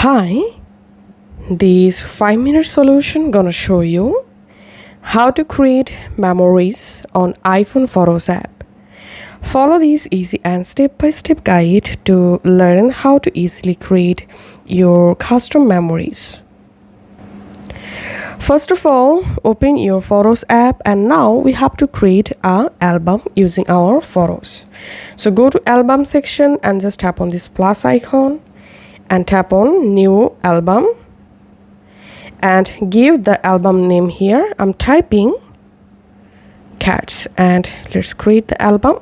Hi, this 5-minute solution gonna show you how to create memories on iPhone Photos app. Follow this easy and step-by-step guide to learn how to easily create your custom memories. First of all, open your Photos app and now we have to create an album using our photos. So go to album section and just tap on this plus icon and tap on new album and give the album name here. I'm typing cats and let's create the album.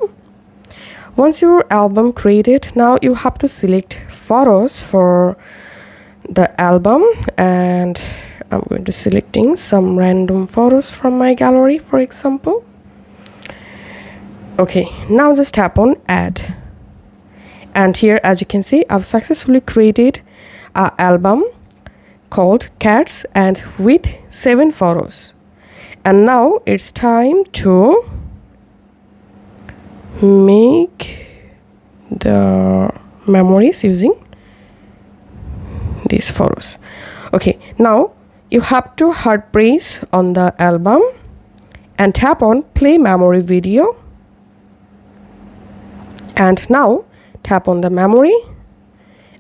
Once your album created, now you have to select photos for the album, and I'm going to selecting some random photos from my gallery, for example. Okay, now just tap on add. And here, as you can see, I've successfully created an album called Cats and with 7 photos. And now it's time to make the memories using these photos. Okay, now you have to hard press on the album and tap on play memory video. And now tap on the memory,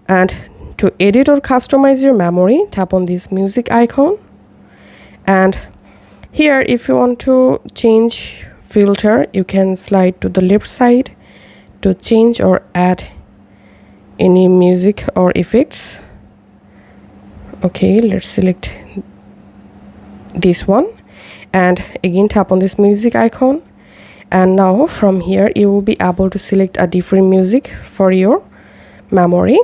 and to edit or customize your memory, tap on this music icon. And here, if you want to change filter, you can slide to the left side to change or add any music or effects. Okay, let's select this one and again tap on this music icon. And now from here you will be able to select a different music for your memory,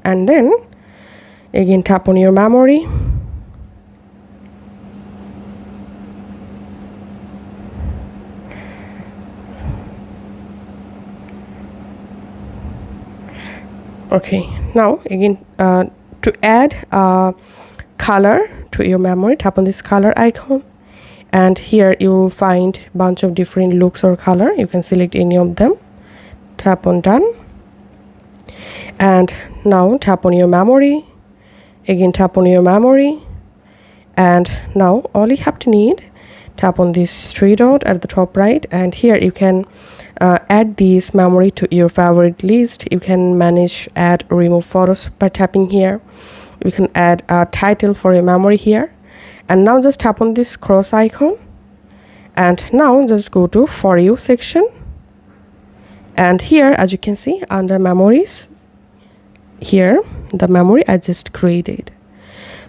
and then again tap on your memory okay. Now again to add a color to your memory, tap on this color icon. And here you will find a bunch of different looks or color. You can select any of them. Tap on done. And now tap on your memory. Again tap on your memory. And now all you have to need, tap on this 3 dot at the top right. And here you can add this memory to your favorite list. You can manage, add, remove photos by tapping here. You can add a title for your memory here. And now just tap on this cross icon, and now just go to for you section. And here, as you can see, under memories, here the memory I just created.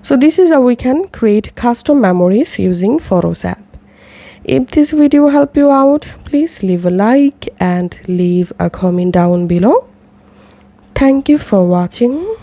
So this is how we can create custom memories using Photos app. If this video helped you out, please leave a like and leave a comment down below. Thank you for watching.